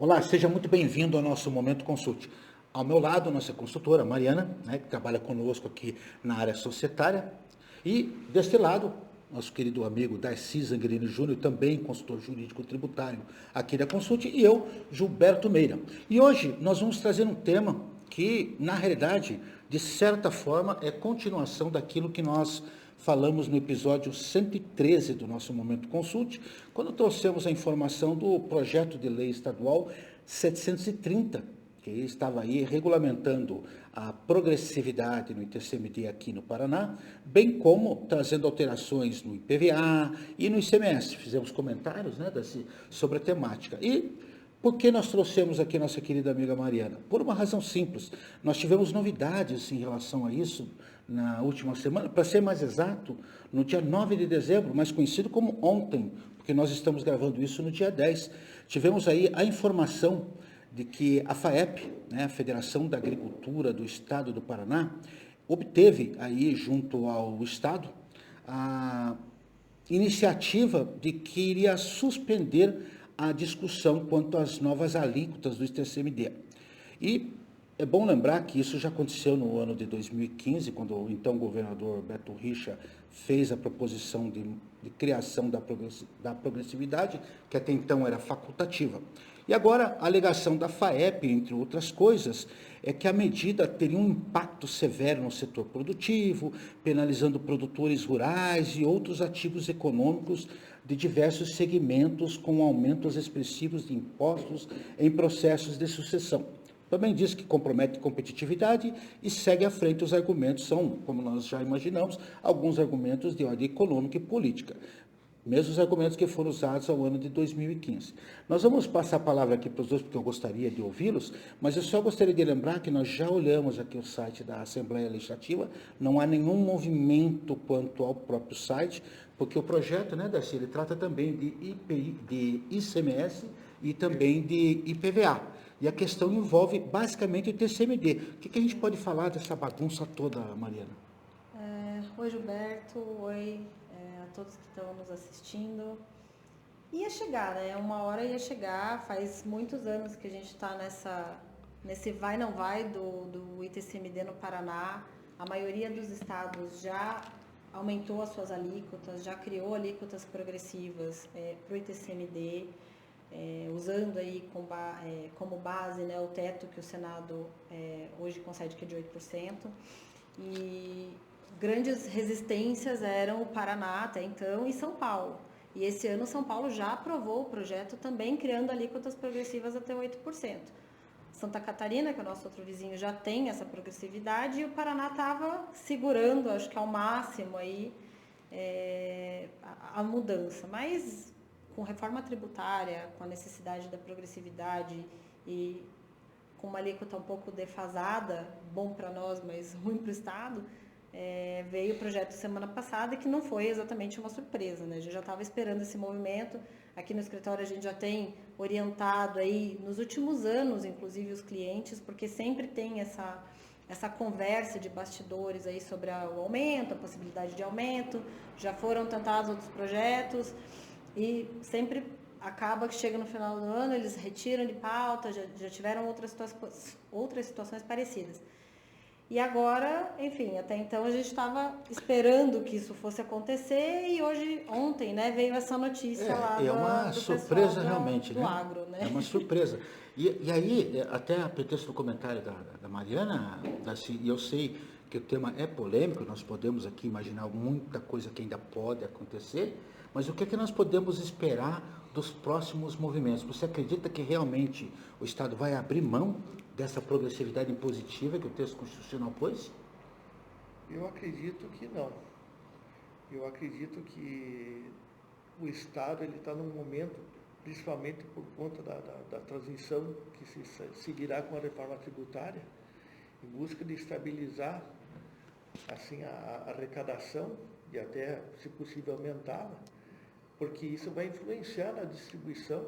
Olá, seja muito bem-vindo ao nosso Momento Consult. Ao meu lado, nossa consultora, Mariana, que trabalha conosco aqui na área societária. E, deste lado, nosso querido amigo Darcy Zanguerini Júnior, também consultor jurídico tributário aqui da Consult, e eu, Gilberto Meira. E hoje nós vamos trazer um tema que, na realidade, de certa forma, é continuação daquilo que nós falamos no episódio 113 do nosso Momento Consult, quando trouxemos a informação do projeto de lei estadual 730, que estava aí regulamentando a progressividade no ITCMD aqui no Paraná, bem como trazendo alterações no IPVA e no ICMS. Fizemos comentários, sobre a temática. E por que nós trouxemos aqui nossa querida amiga Mariana? Por uma razão simples. Nós tivemos novidades em relação a isso na última semana, para ser mais exato, no dia 9 de dezembro, mais conhecido como ontem, porque nós estamos gravando isso no dia 10. Tivemos aí a informação de que a FAEP, a Federação da Agricultura do Estado do Paraná, obteve aí junto ao Estado a iniciativa de que iria suspender a discussão quanto às novas alíquotas do ITCMD. E é bom lembrar que isso já aconteceu no ano de 2015, quando o então governador Beto Richa fez a proposição de criação da progressividade, que até então era facultativa. E agora, a alegação da FAEP, entre outras coisas, é que a medida teria um impacto severo no setor produtivo, penalizando produtores rurais e outros ativos econômicos de diversos segmentos, com aumentos expressivos de impostos em processos de sucessão. Também diz que compromete competitividade e segue à frente. Os argumentos são, como nós já imaginamos, alguns argumentos de ordem econômica e política. Mesmos argumentos que foram usados ao ano de 2015. Nós vamos passar a palavra aqui para os dois, porque eu gostaria de ouvi-los, mas eu só gostaria de lembrar que nós já olhamos aqui o site da Assembleia Legislativa, não há nenhum movimento quanto ao próprio site, porque o projeto, Darcy, ele trata também de IPI, de ICMS e também de IPVA. E a questão envolve basicamente o TCMD. O que a gente pode falar dessa bagunça toda, Mariana? Oi, Gilberto. Oi, a todos que estão nos assistindo. Ia chegar, Uma hora ia chegar. Faz muitos anos que a gente está nesse vai não vai do ITCMD no Paraná. A maioria dos estados já aumentou as suas alíquotas, já criou alíquotas progressivas para o ITCMD. Usando aí como base o teto que o Senado hoje concede, que é de 8%. E grandes resistências eram o Paraná até então e São Paulo. E esse ano São Paulo já aprovou o projeto também criando alíquotas progressivas até 8%. Santa Catarina, que é o nosso outro vizinho, já tem essa progressividade e o Paraná estava segurando, acho que ao máximo aí, a mudança. Mas com reforma tributária, com a necessidade da progressividade e com uma alíquota um pouco defasada, bom para nós, mas ruim para o Estado, veio o projeto semana passada, que não foi exatamente uma surpresa, A gente já estava esperando esse movimento. Aqui no escritório a gente já tem orientado aí, nos últimos anos, inclusive, os clientes, porque sempre tem essa conversa de bastidores aí sobre o aumento, a possibilidade de aumento. Já foram tentados outros projetos e sempre acaba que chega no final do ano, eles retiram de pauta, já tiveram outras situações parecidas. E agora, enfim, até então a gente estava esperando que isso fosse acontecer e ontem, veio essa notícia lá uma do surpresa pessoal realmente, do agro, É uma surpresa. E aí, até a pretexto do comentário da Mariana, Darcy, e eu sei que o tema é polêmico, nós podemos aqui imaginar muita coisa que ainda pode acontecer, mas o que é que nós podemos esperar dos próximos movimentos? Você acredita que realmente o Estado vai abrir mão dessa progressividade impositiva que o texto constitucional pôs? Eu acredito que não. Eu acredito que o Estado está num momento, principalmente por conta da transição que se seguirá com a reforma tributária, em busca de estabilizar assim, a arrecadação e até, se possível, aumentá-la, porque isso vai influenciar na distribuição,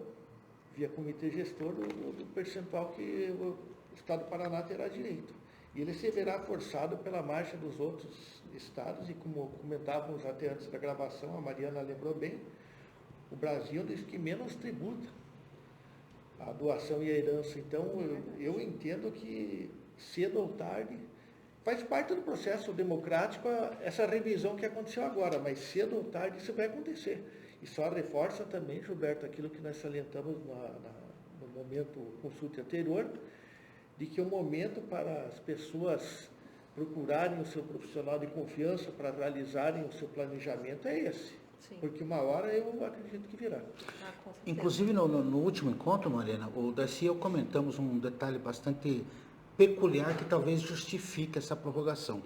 via comitê gestor, do percentual que o Estado do Paraná terá direito. E ele se verá forçado pela marcha dos outros estados, e como comentávamos até antes da gravação, a Mariana lembrou bem, o Brasil é um dos que menos tributa. a doação e a herança. Então, eu entendo que cedo ou tarde faz parte do processo democrático essa revisão que aconteceu agora, mas cedo ou tarde isso vai acontecer. E só reforça também, Gilberto, aquilo que nós salientamos no momento consulta anterior, de que o momento para as pessoas procurarem o seu profissional de confiança para realizarem o seu planejamento é esse. Sim. Porque uma hora eu acredito que virá. Inclusive, no último encontro, Mariana, o Darcy e eu comentamos um detalhe bastante peculiar que talvez justifique essa prorrogação.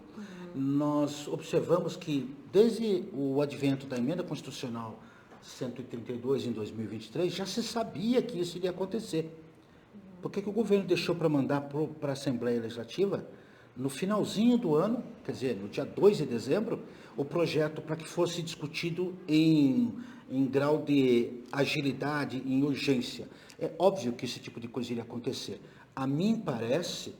Nós observamos que, desde o advento da emenda constitucional 132 em 2023, já se sabia que isso iria acontecer. Por que o governo deixou para mandar para a Assembleia Legislativa, no finalzinho do ano, quer dizer, no dia 2 de dezembro, o projeto para que fosse discutido em grau de agilidade, em urgência? É óbvio que esse tipo de coisa iria acontecer. A mim parece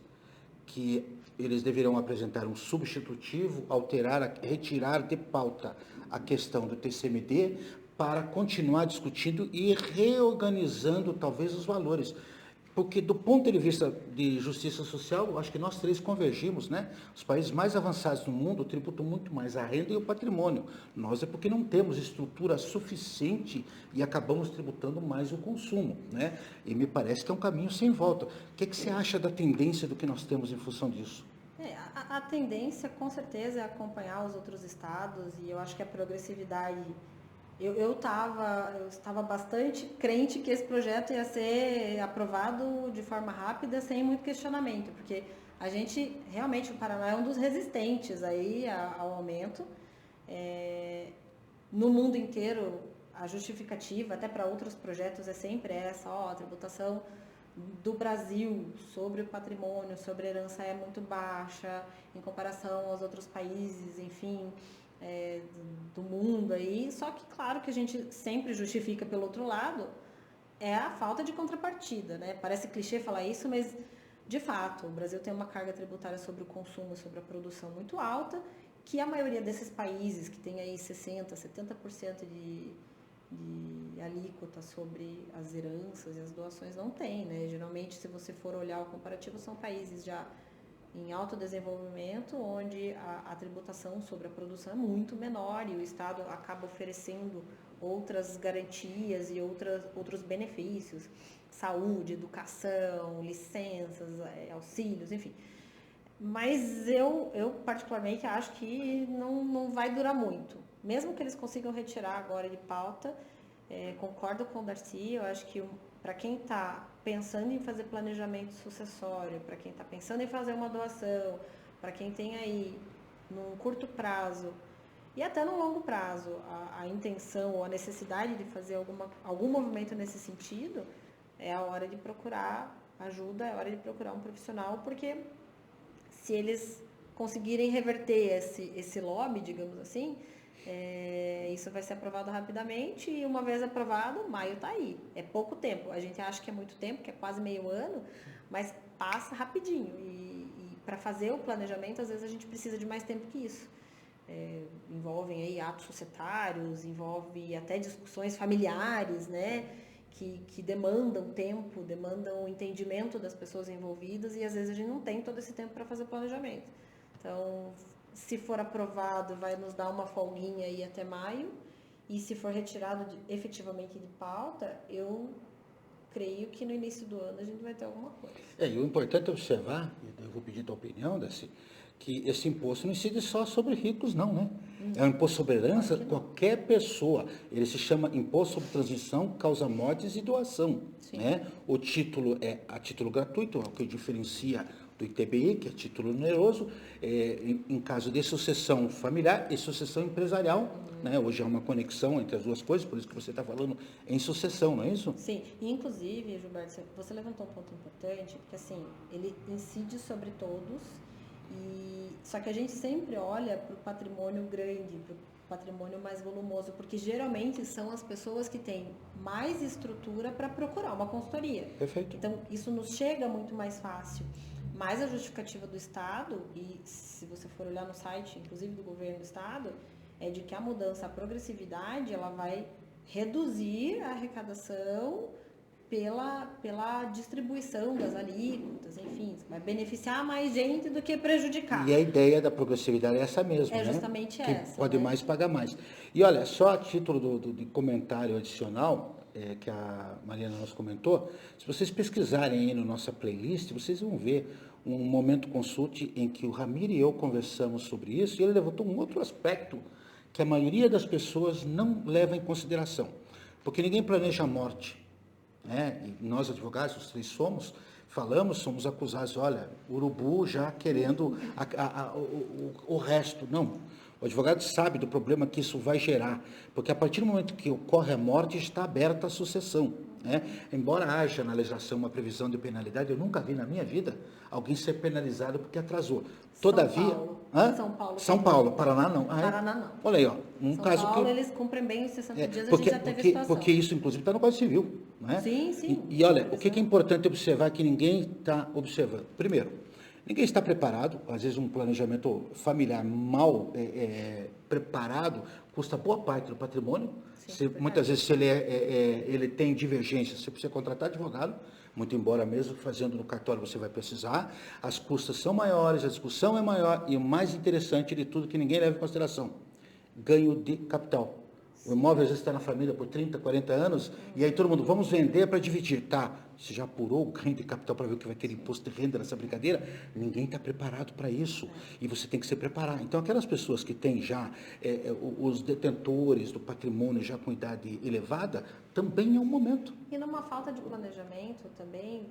que eles deverão apresentar um substitutivo, retirar de pauta a questão do TCMD para continuar discutindo e reorganizando talvez os valores. Porque do ponto de vista de justiça social, eu acho que nós três convergimos, né? Os países mais avançados do mundo tributam muito mais a renda e o patrimônio. Nós é porque não temos estrutura suficiente e acabamos tributando mais o consumo, né? E me parece que é um caminho sem volta. O que você acha da tendência do que nós temos em função disso? A tendência, com certeza, é acompanhar os outros estados, e eu acho que a progressividade... Eu estava bastante crente que esse projeto ia ser aprovado de forma rápida, sem muito questionamento, porque a gente, realmente, o Paraná é um dos resistentes aí ao aumento. No mundo inteiro, a justificativa, até para outros projetos, é sempre essa, a tributação do Brasil sobre o patrimônio, sobre a herança é muito baixa, em comparação aos outros países, enfim... do mundo aí, só que claro que a gente sempre justifica pelo outro lado é a falta de contrapartida, né? Parece clichê falar isso, mas de fato o Brasil tem uma carga tributária sobre o consumo, sobre a produção muito alta, que a maioria desses países que tem aí 60%, 70% de alíquota sobre as heranças e as doações não tem, né? Geralmente, se você for olhar o comparativo, são países já em alto desenvolvimento, onde a tributação sobre a produção é muito menor e o Estado acaba oferecendo outras garantias e outros benefícios, saúde, educação, licenças, auxílios, enfim. Mas eu particularmente acho que não vai durar muito. Mesmo que eles consigam retirar agora de pauta, concordo com o Darcy, eu acho que para quem está pensando em fazer planejamento sucessório, para quem está pensando em fazer uma doação, para quem tem aí, num curto prazo e até no longo prazo, a intenção ou a necessidade de fazer algum movimento nesse sentido, é a hora de procurar ajuda, é a hora de procurar um profissional, porque se eles conseguirem reverter esse lobby, digamos assim, isso vai ser aprovado rapidamente e uma vez aprovado, maio está aí. É pouco tempo. A gente acha que é muito tempo, que é quase meio ano, mas passa rapidinho. E para fazer o planejamento, às vezes a gente precisa de mais tempo que isso. Envolvem aí atos societários, envolve até discussões familiares, né? Que demandam tempo, demandam o entendimento das pessoas envolvidas e às vezes a gente não tem todo esse tempo para fazer planejamento. Então, se for aprovado, vai nos dar uma folguinha aí até maio. E se for retirado efetivamente de pauta, eu creio que no início do ano a gente vai ter alguma coisa. E o importante é observar, eu vou pedir a tua opinião, Darcy, que esse imposto não incide só sobre ricos, não, né? É um imposto sobre herança, qualquer pessoa. Ele se chama Imposto sobre Transmissão, Causa Mortes e Doação. Né? O título é a título gratuito, é o que diferencia do ITBI, que é título oneroso, em caso de sucessão familiar e sucessão empresarial. Né? Hoje há uma conexão entre as duas coisas, por isso que você está falando em sucessão, não é isso? Sim, e inclusive, Gilberto, você levantou um ponto importante, porque assim, ele incide sobre todos, só que a gente sempre olha para o patrimônio grande, para o patrimônio mais volumoso, porque geralmente são as pessoas que têm mais estrutura para procurar uma consultoria. Perfeito. Então, isso nos chega muito mais fácil. Mas a justificativa do Estado, e se você for olhar no site, inclusive do governo do Estado, é de que a mudança, a progressividade, ela vai reduzir a arrecadação pela distribuição das alíquotas, enfim, vai beneficiar mais gente do que prejudicar. E a ideia da progressividade é essa mesmo, É né? justamente Quem essa, pode né? mais, paga mais. E olha, só a título de comentário adicional, que a Mariana nos comentou, se vocês pesquisarem aí na nossa playlist, vocês vão ver um momento consulte em que o Ramiro e eu conversamos sobre isso, e ele levantou um outro aspecto que a maioria das pessoas não leva em consideração. Porque ninguém planeja a morte, né? E nós, advogados, os três somos acusados, olha, urubu já querendo o resto. Não, o advogado sabe do problema que isso vai gerar, porque a partir do momento que ocorre a morte, está aberta a sucessão, né? Embora haja na legislação uma previsão de penalidade, eu nunca vi na minha vida alguém ser penalizado porque atrasou. Todavia... São Paulo, Paraná não. Paraná não. Olha aí, ó, São caso Paulo, que... eles cumprem bem os 60 dias, porque, a gente já teve situação. porque isso, inclusive, está no Código Civil. Não é? Sim, sim. E olha, o que é importante observar que ninguém está observando? Primeiro, ninguém está preparado, às vezes um planejamento familiar mal preparado custa boa parte do patrimônio. Muitas vezes, se ele tem divergências, você precisa contratar advogado, muito embora mesmo fazendo no cartório você vai precisar, as custas são maiores, a discussão é maior e o mais interessante de tudo que ninguém leva em consideração, ganho de capital. O imóvel às vezes está na família por 30, 40 anos, e aí todo mundo, vamos vender para dividir. Tá, você já apurou o ganho de capital para ver o que vai ter imposto de renda nessa brincadeira? Ninguém está preparado para isso, e você tem que se preparar. Então, aquelas pessoas que têm já, os detentores do patrimônio já com idade elevada, também é um momento. E numa falta de planejamento também,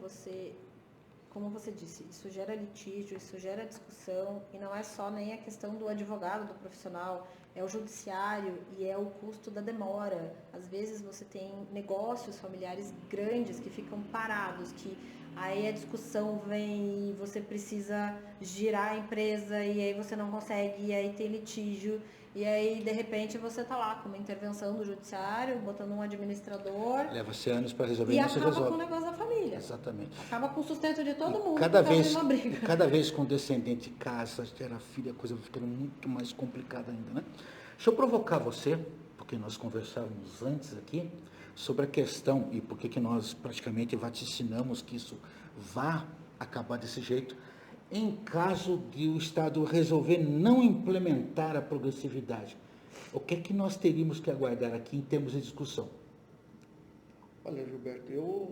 como você disse, isso gera litígio, isso gera discussão, e não é só nem a questão do advogado, do profissional, é o judiciário e é o custo da demora. Às vezes você tem negócios familiares grandes que ficam parados, que aí a discussão vem e você precisa girar a empresa e aí você não consegue, e aí tem litígio. E aí, de repente, você está lá com uma intervenção do judiciário, botando um administrador. Leva-se anos para resolver e e não se resolve. acaba com o negócio da família. Exatamente. Acaba com o sustento de todo mundo. Cada vez que um descendente casa, gera filho, a coisa vai ficando muito mais complicada ainda, né? Deixa eu provocar você, porque nós conversávamos antes aqui, sobre a questão, e por que nós praticamente vaticinamos que isso vá acabar desse jeito, em caso de o Estado resolver não implementar a progressividade. O que é que nós teríamos que aguardar aqui em termos de discussão? Olha, Gilberto, eu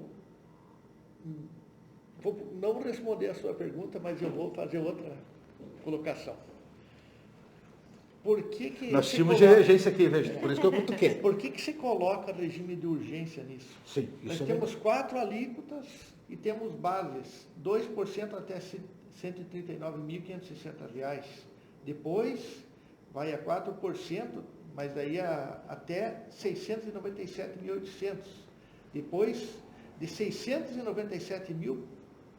vou não responder a sua pergunta, mas eu vou fazer outra colocação. Por que nós tínhamos de urgência aqui, veja, por isso que eu cutuquei. Por que se coloca regime de urgência nisso? Sim, Nós temos 4 alíquotas e temos bases, 2% até R$ 139.560. Depois vai a 4%, mas daí até 697.800. Depois de 697 mil,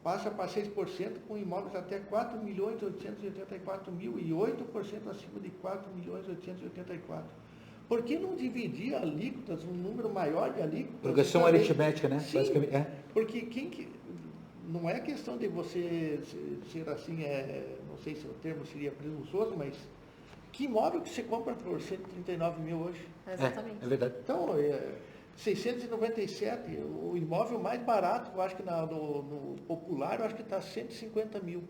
passa para 6% com imóveis até 4.884.000 e 8% acima de 4.884. Por que não dividir alíquotas, um número maior de alíquotas? Progressão aritmética, né? Sim, porque não é questão de você ser assim, não sei se o termo seria presunçoso, mas que imóvel que você compra por 139 mil hoje? Exatamente. É verdade. Então, 697, o imóvel mais barato, eu acho que no popular, eu acho que está 150 mil.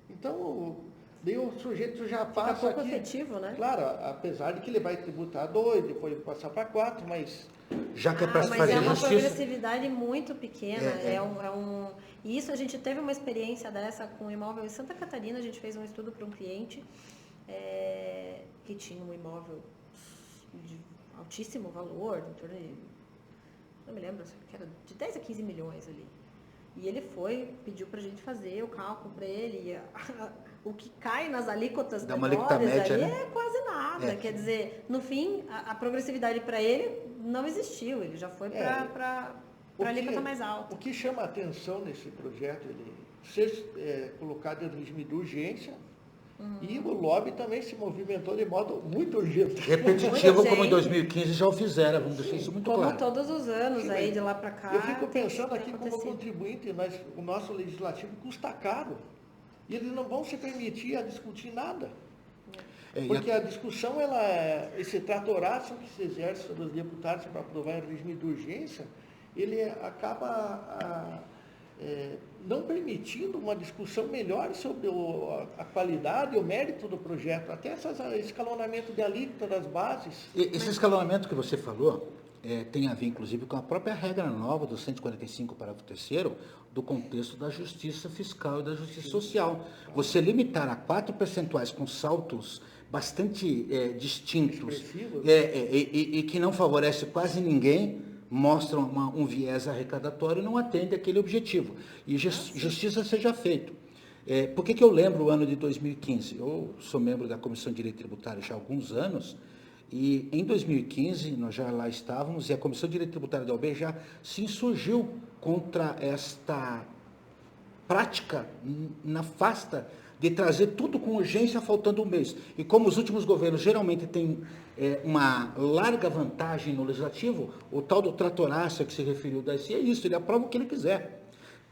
Então, daí o sujeito já passa Fica pouco aqui, efetivo, né? Claro, apesar de que ele vai tributar 2, depois passar para 4, mas... Já que é para se mas fazer é uma justiça... progressividade muito pequena. E isso a gente teve uma experiência dessa com um imóvel em Santa Catarina, a gente fez um estudo para um cliente que tinha um imóvel de altíssimo valor, em torno de, não me lembro, que era de 10 a 15 milhões ali. E ele pediu pra gente fazer o cálculo para ele, o que cai nas alíquotas menores ali é quase nada. Quer dizer, no fim, a progressividade para ele não existiu, ele já foi para a alíquota mais alta. O que chama a atenção nesse projeto, ele ser colocado em regime de urgência, e o lobby também se movimentou de modo muito urgente. Repetitivo, como em 2015 já o fizeram, vamos deixar isso muito claro. Como todos os anos, aí de lá para cá. Eu fico pensando aqui como contribuinte, o nosso legislativo custa caro. E eles não vão se permitir a discutir nada. Porque a discussão, esse tratoraço que se exerce sobre os deputados para aprovar em regime de urgência, ele acaba não permitindo uma discussão melhor sobre a qualidade e o mérito do projeto, até esse escalonamento de alíquota das bases. Esse escalonamento que você falou tem a ver, inclusive, com a própria regra nova do 145, parágrafo 3º, do contexto da justiça fiscal e da justiça social. Você limitar a 4 percentuais com saltos bastante distintos e que não favorece quase ninguém, mostra um viés arrecadatório e não atende aquele objetivo. E justiça seja feito. Por que eu lembro o ano de 2015? Eu sou membro da Comissão de Direito Tributário já há alguns anos, e em 2015 nós já lá estávamos, e a Comissão de Direito Tributário da OAB já se insurgiu contra esta prática nefasta de trazer tudo com urgência faltando um mês. E como os últimos governos geralmente têm uma larga vantagem no legislativo, o tal do tratoraço que se referiu daí é isso, ele aprova o que ele quiser.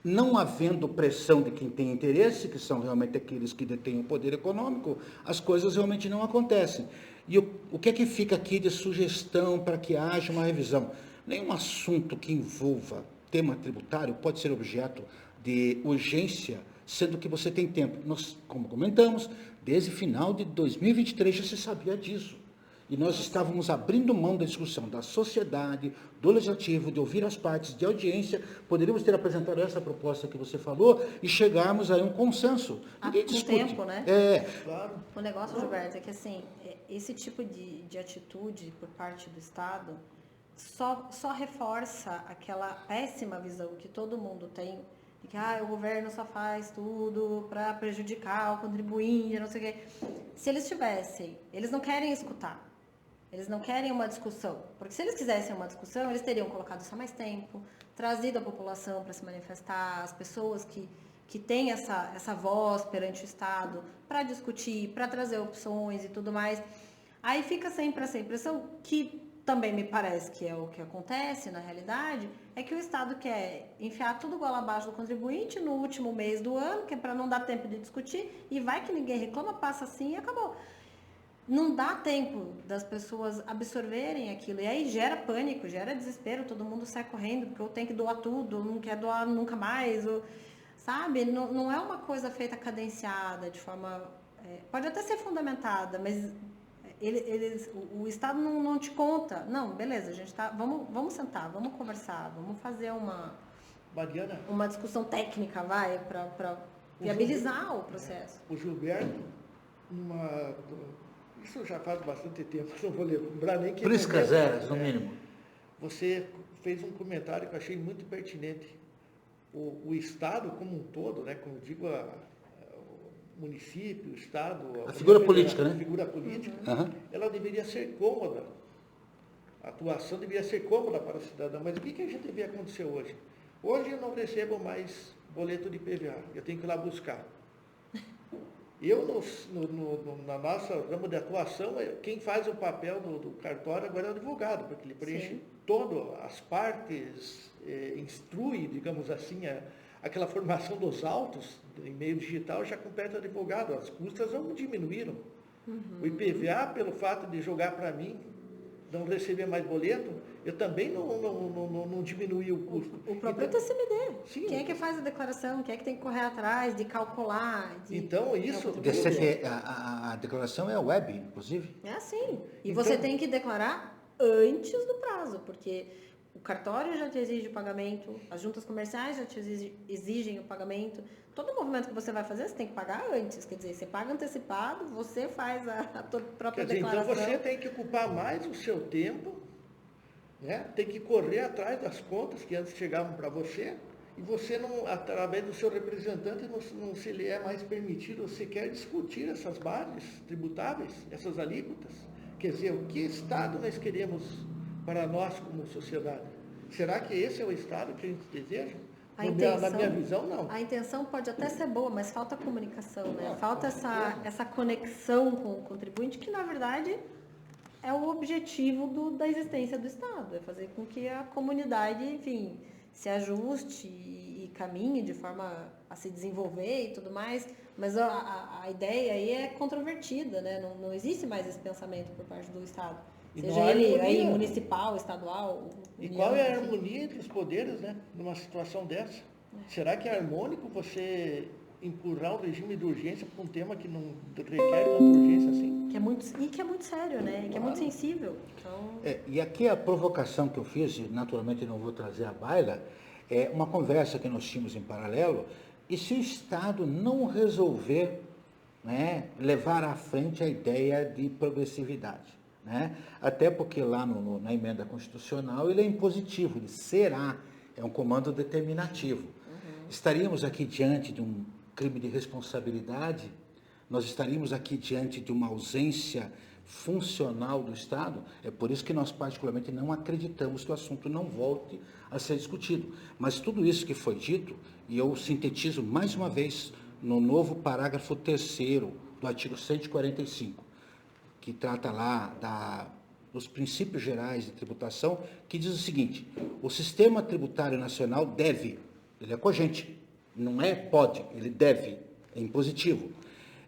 Não havendo pressão de quem tem interesse, que são realmente aqueles que detêm o poder econômico, as coisas realmente não acontecem. E o que é que fica aqui de sugestão para que haja uma revisão? Nenhum assunto que envolva tema tributário pode ser objeto de urgência, sendo que você tem tempo. Nós, como comentamos, desde final de 2023 já se sabia disso. E nós estávamos abrindo mão da discussão da sociedade, do legislativo, de ouvir as partes, de audiência. Poderíamos ter apresentado essa proposta que você falou e chegarmos a um consenso. Ninguém discute. Tempo, né? Claro. O negócio, Gilberto, é que assim, esse tipo de atitude por parte do Estado só reforça aquela péssima visão que todo mundo tem de que o governo só faz tudo para prejudicar o contribuinte, não sei o quê. Se eles tivessem, eles não querem escutar. Eles não querem uma discussão, porque se eles quisessem uma discussão, eles teriam colocado só mais tempo, trazido a população para se manifestar, as pessoas que têm essa voz perante o Estado para discutir, para trazer opções e tudo mais. Aí fica sempre essa impressão, que também me parece que é o que acontece na realidade, é que o Estado quer enfiar tudo goela abaixo do contribuinte no último mês do ano, que é para não dar tempo de discutir, e vai que ninguém reclama, passa assim e acabou. Não dá tempo das pessoas absorverem aquilo. E aí gera pânico, gera desespero, todo mundo sai correndo, porque eu tenho que doar tudo, não quer doar nunca mais, sabe? Não é uma coisa feita cadenciada, de forma... pode até ser fundamentada, mas o Estado não te conta. Não, beleza, a gente tá... Vamos sentar, vamos conversar, vamos fazer uma discussão técnica, para viabilizar o processo. O Gilberto, isso já faz bastante tempo, não vou lembrar nem que... Priscas eras, no mínimo. Você fez um comentário que eu achei muito pertinente. O Estado como um todo, né, como eu digo, o município, o Estado... A figura política, né? A figura política, Uhum. Ela deveria ser cômoda. A atuação deveria ser cômoda para o cidadão. Mas o que a gente vê acontecer hoje? Hoje eu não recebo mais boleto de IPVA, eu tenho que ir lá buscar. Eu, na nossa ramo de atuação, quem faz o papel do cartório agora é o advogado, porque ele preenche todas as partes, instrui, digamos assim, aquela formação dos autos em meio digital já compete ao advogado. As custas não diminuíram. O IPVA, pelo fato de jogar para mim, não receber mais boleto, eu também não diminuí o custo. O próprio TCMD. Sim. Quem é que faz a declaração? Quem é que tem que correr atrás, de calcular? Então, isso... A declaração é web, inclusive? É assim. E Então, você tem que declarar antes do prazo, porque o cartório já te exige o pagamento, as juntas comerciais já te exigem o pagamento. Todo movimento que você vai fazer, você tem que pagar antes. Quer dizer, você paga antecipado, você faz a tua própria declaração. Então você tem que ocupar mais o seu tempo, né? Tem que correr atrás das contas que antes chegavam para você, e você, não, através do seu representante, não se lhe é mais permitido sequer discutir essas bases tributáveis, essas alíquotas. Quer dizer, o que Estado nós queremos para nós como sociedade? Será que esse é o Estado que a gente deseja? Na minha visão, não. A intenção pode até ser boa, mas falta comunicação, né? Falta essa conexão com o contribuinte, que na verdade é o objetivo da existência do Estado, é fazer com que a comunidade, enfim, se ajuste e caminhe de forma a se desenvolver e tudo mais, mas a ideia aí é controvertida, né? Não existe mais esse pensamento por parte do Estado. E Seja não há ele harmonia. aí municipal, estadual. E União, qual é a enfim. harmonia entre os poderes, né, numa situação dessa? Será que é harmônico você empurrar o regime de urgência para um tema que não requer tanta urgência assim? Que é muito sério, né? Que é muito sensível. Então, E aqui a provocação que eu fiz, e naturalmente não vou trazer à baila, é uma conversa que nós tínhamos em paralelo, e se o Estado não resolver, né, levar à frente a ideia de progressividade, né? Até porque lá na emenda constitucional ele é impositivo, ele será, é um comando determinativo. Estaríamos aqui diante de um crime de responsabilidade? Nós estaríamos aqui diante de uma ausência funcional do Estado? É por isso que nós particularmente não acreditamos que o assunto não volte a ser discutido. Mas tudo isso que foi dito, e eu sintetizo mais uma vez no novo parágrafo 3º do artigo 145, que trata lá dos princípios gerais de tributação, que diz o seguinte: o sistema tributário nacional deve, ele é cogente, não é pode, ele deve, é impositivo,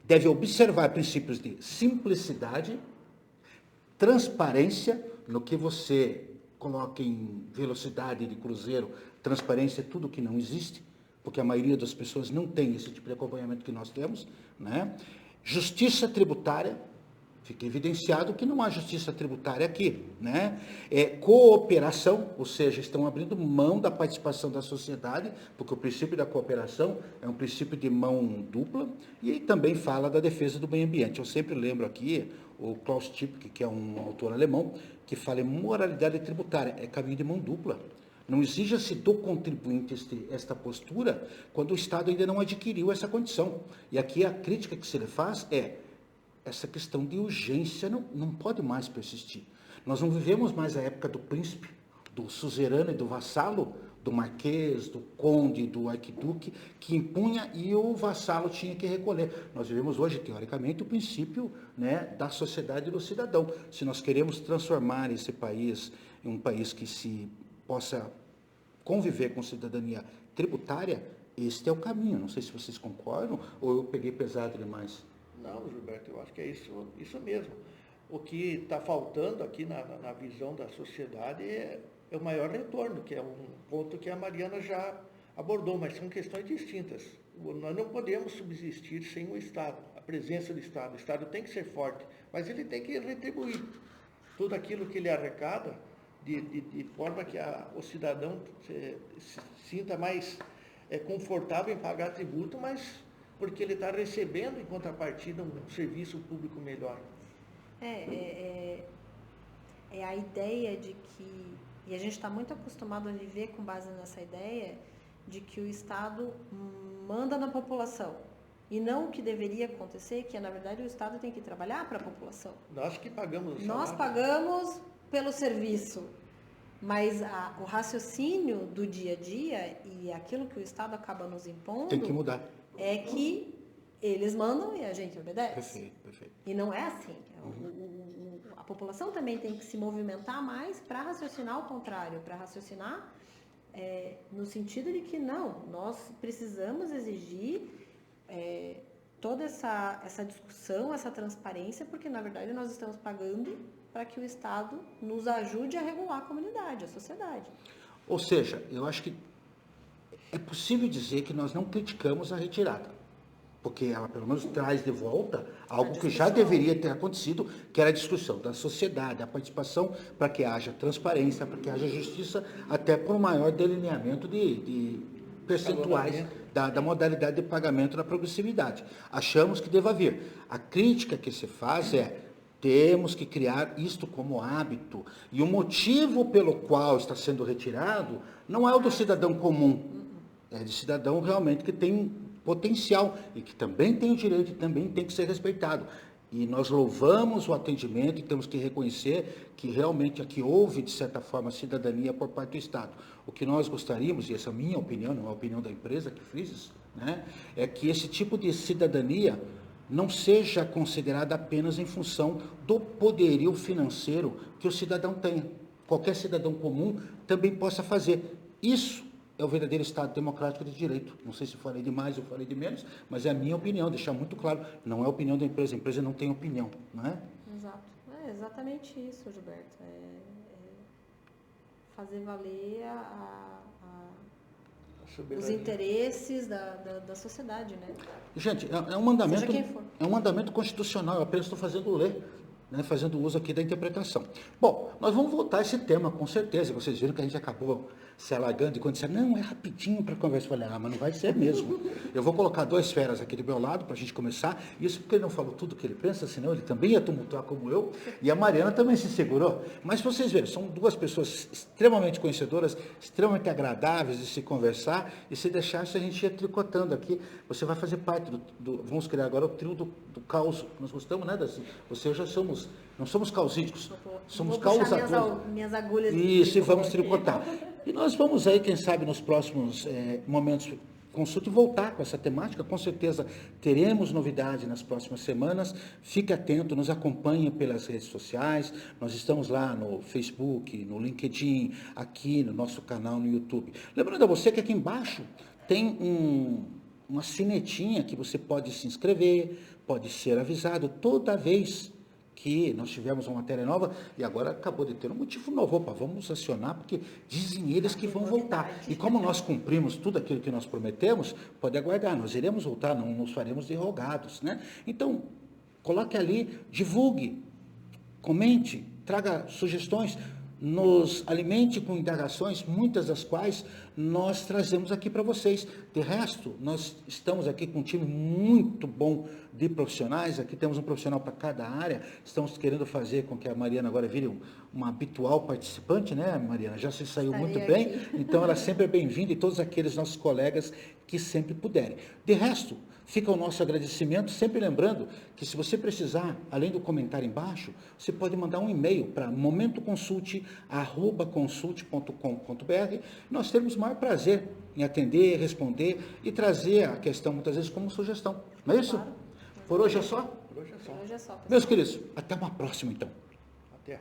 deve observar princípios de simplicidade, transparência, no que você coloca em velocidade de cruzeiro, transparência é tudo que não existe, porque a maioria das pessoas não tem esse tipo de acompanhamento que nós temos, né? Justiça tributária, fica evidenciado que não há justiça tributária aqui, né? Cooperação, ou seja, estão abrindo mão da participação da sociedade, porque o princípio da cooperação é um princípio de mão dupla, e também fala da defesa do meio ambiente. Eu sempre lembro aqui o Klaus Tschipke, que é um autor alemão, que fala em moralidade tributária, é caminho de mão dupla. Não exija-se do contribuinte esta postura quando o Estado ainda não adquiriu essa condição. E aqui a crítica que se lhe faz é: essa questão de urgência não pode mais persistir. Nós não vivemos mais a época do príncipe, do suzerano e do vassalo, do marquês, do conde, do arquiduque, que impunha e o vassalo tinha que recolher. Nós vivemos hoje, teoricamente, o princípio, né, da sociedade e do cidadão. Se nós queremos transformar esse país em um país que se possa conviver com cidadania tributária, este é o caminho. Não sei se vocês concordam ou eu peguei pesado demais. Não, Gilberto, eu acho que é isso mesmo. O que está faltando aqui na visão da sociedade é o maior retorno, que é um ponto que a Mariana já abordou, mas são questões distintas. Nós não podemos subsistir sem o Estado, a presença do Estado. O Estado tem que ser forte, mas ele tem que retribuir tudo aquilo que ele arrecada de forma que o cidadão se sinta mais confortável em pagar tributo, mas porque ele está recebendo em contrapartida um serviço público melhor. É a ideia de que, e a gente está muito acostumado a viver com base nessa ideia, de que o Estado manda na população. E não o que deveria acontecer, que na verdade o Estado tem que trabalhar para a população. Nós que pagamos o salário. Nós pagamos pelo serviço, mas o raciocínio do dia a dia e aquilo que o Estado acaba nos impondo... Tem que mudar. É que eles mandam e a gente obedece. Perfeito, perfeito. E não é assim. A população também tem que se movimentar mais para raciocinar ao contrário, para raciocinar no sentido de que não, nós precisamos exigir toda essa discussão, essa transparência, porque na verdade nós estamos pagando para que o Estado nos ajude a regular a comunidade, a sociedade. Ou seja, eu acho que é possível dizer que nós não criticamos a retirada, porque ela pelo menos traz de volta algo que já deveria ter acontecido, que era a discussão da sociedade, a participação para que haja transparência, para que haja justiça, até por um maior delineamento de percentuais da modalidade de pagamento da progressividade. Achamos que deva vir. A crítica que se faz temos que criar isto como hábito. E o motivo pelo qual está sendo retirado não é o do cidadão comum, é de cidadão realmente que tem potencial e que também tem o direito e também tem que ser respeitado. E nós louvamos o atendimento e temos que reconhecer que realmente aqui houve, de certa forma, cidadania por parte do Estado. O que nós gostaríamos, e essa é a minha opinião, não é a opinião da empresa que fez isso, né, é que esse tipo de cidadania não seja considerada apenas em função do poderio financeiro que o cidadão tenha. Qualquer cidadão comum também possa fazer. Isso é o verdadeiro Estado democrático de direito. Não sei se falei de mais ou falei de menos, mas é a minha opinião, deixar muito claro. Não é a opinião da empresa, a empresa não tem opinião, não é? Exato. exatamente isso, Gilberto. Fazer valer os interesses da sociedade, né? Gente, é um mandamento, Seja quem for. é um mandamento constitucional, eu apenas estou fazendo ler, né, fazendo uso aqui da interpretação. Bom, nós vamos voltar a esse tema, com certeza. Vocês viram que a gente acabou se alagando e quando disseram, não, é rapidinho para a conversa. Eu falei, mas não vai ser mesmo. Eu vou colocar 2 feras aqui do meu lado para a gente começar. Isso porque ele não falou tudo o que ele pensa, senão ele também ia tumultuar como eu. E a Mariana também se segurou. Mas vocês viram, são 2 pessoas extremamente conhecedoras, extremamente agradáveis de se conversar. E se deixasse, a gente ia tricotando aqui. Você vai fazer parte vamos criar agora o trio do caos. Nós gostamos, né, Darcy? Você e eu já somos, não somos causídicos, somos causadores. Minhas agulhas. Isso, e vamos tricotar. E nós vamos aí, quem sabe, nos próximos momentos consulta e voltar com essa temática. Com certeza teremos novidade nas próximas semanas. Fique atento, nos acompanhe pelas redes sociais. Nós estamos lá no Facebook, no LinkedIn, aqui no nosso canal no YouTube. Lembrando a você que aqui embaixo tem uma sinetinha que você pode se inscrever, pode ser avisado toda vez que nós tivemos uma matéria nova e agora acabou de ter um motivo novo. Opa, vamos acionar, porque dizem eles que vão voltar. E como nós cumprimos tudo aquilo que nós prometemos, pode aguardar, nós iremos voltar, não nos faremos de rogados, né? Então, coloque ali, divulgue, comente, traga sugestões, nos alimente com indagações, muitas das quais nós trazemos aqui para vocês. De resto, nós estamos aqui com um time muito bom de profissionais, aqui temos um profissional para cada área, estamos querendo fazer com que a Mariana agora vire uma habitual participante, né, Mariana? Já se saiu muito bem, então ela sempre é bem-vinda e todos aqueles nossos colegas que sempre puderem. De resto, fica o nosso agradecimento, sempre lembrando que se você precisar, além do comentário embaixo, você pode mandar um e-mail para momentoconsulte@consulte.com.br. Nós teremos o maior prazer em atender, responder e trazer a questão, muitas vezes, como sugestão. Não é isso? Claro. Por hoje é só? Por hoje é só. Por hoje é só, pessoal. Meus queridos, até uma próxima, então. Até.